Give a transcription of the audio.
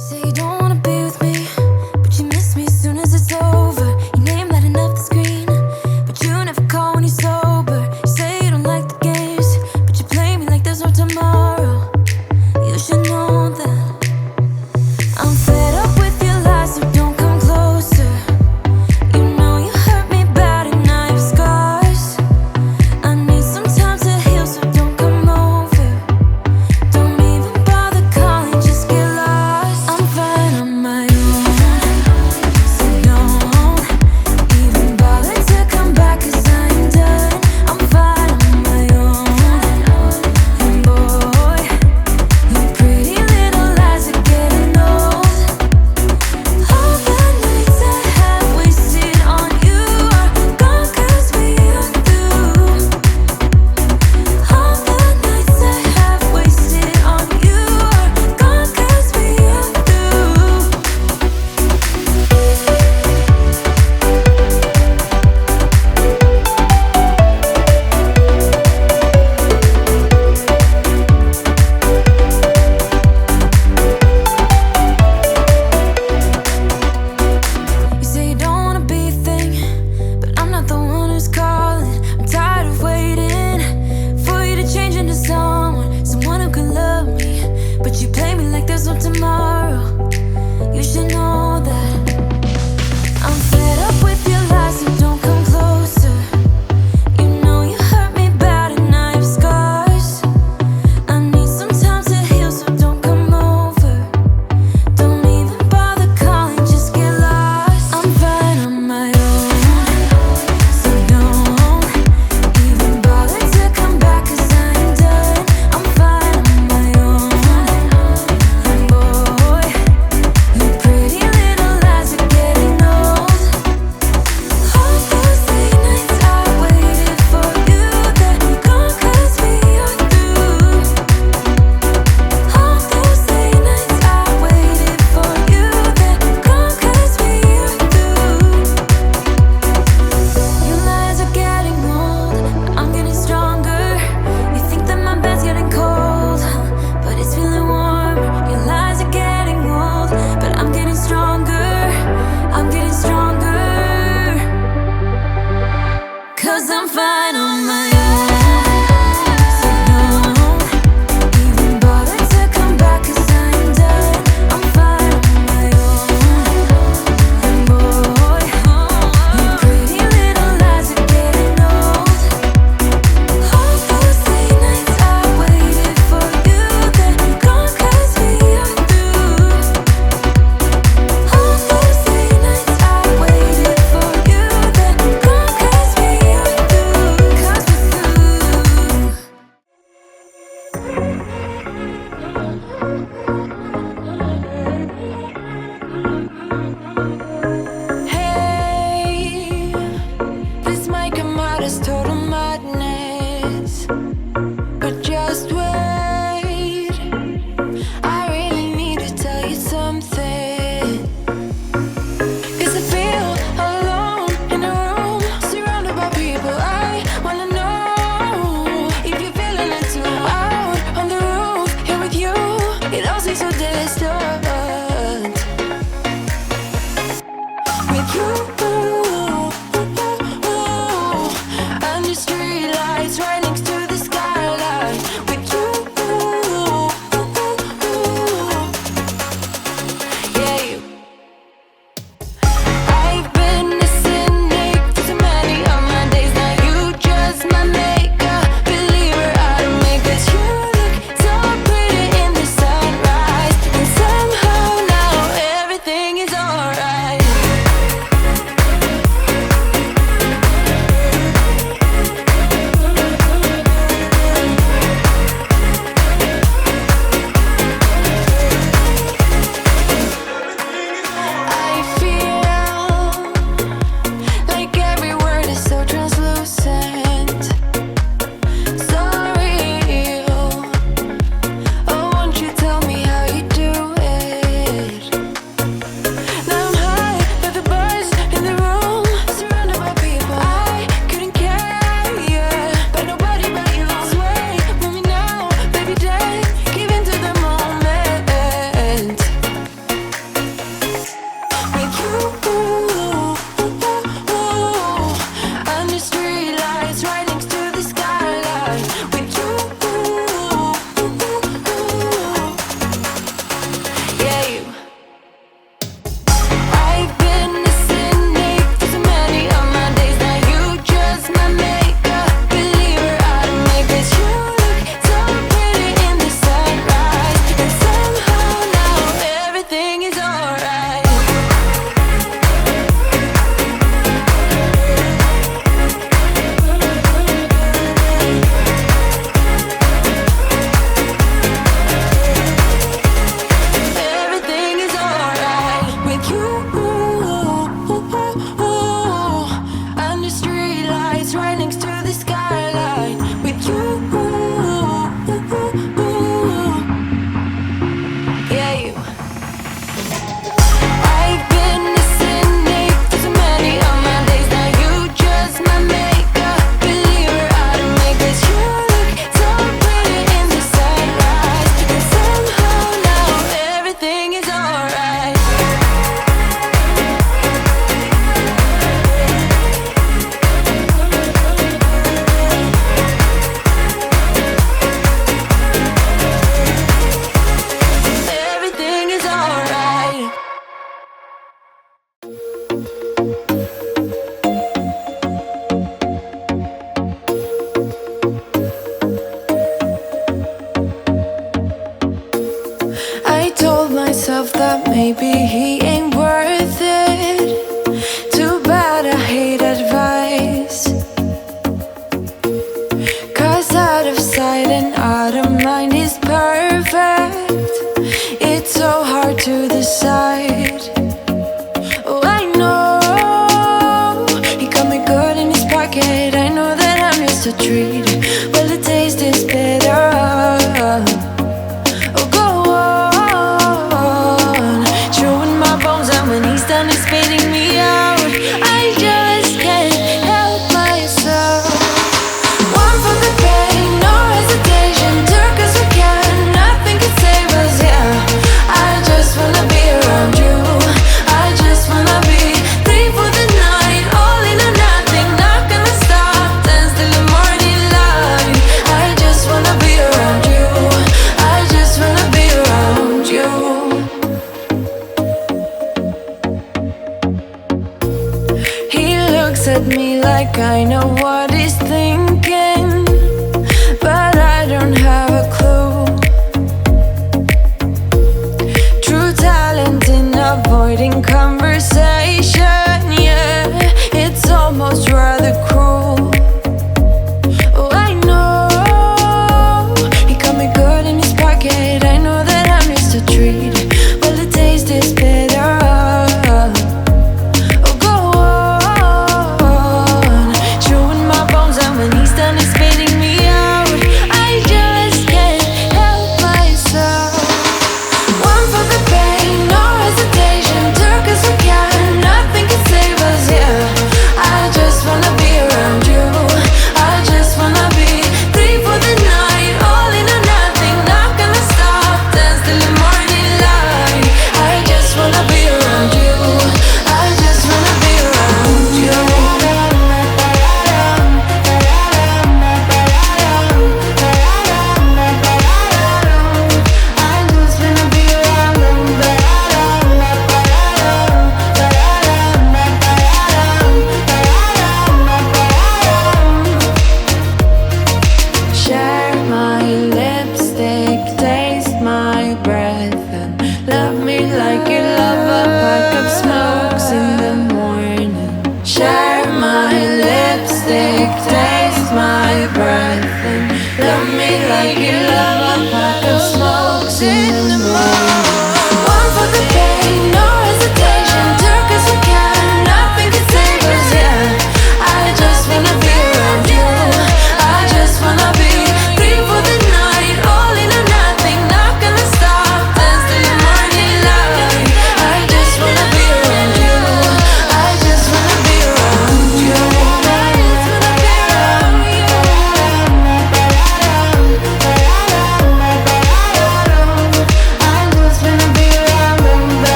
Say you don't wanna be with me, but you miss me as soon as it's over. Your name lighting up the screen, but you never call when you're sober. You say you don't like the games, but you play me like there's no tomorrow. You should know that I'm fed up with your lies, so don't come closer. You know you hurt me bad and now you have scars. I need some time to heal, so don't come over. Don't even bother calling, just get lost. I'm fine, that maybe he ain't worth it. Too bad I hate advice, 'cause out of sight and out of mind is perfect. It's so hard to decide. Oh, I know he got me good in his pocket. I know that I'm just a treat. Well, the taste is better. Oh, go on, chewing my bones out when he's done is spitting me out. I just can't help myself. One for the pain, no hesitation. Two 'cause we can, nothing can save us, yeah. I just wanna be around you. I just wanna be three for the night, all in or nothing. Not gonna stop, dance till the morning light. I just wanna be around you. I just wanna be around you. He looks at me like I know what he's thinking.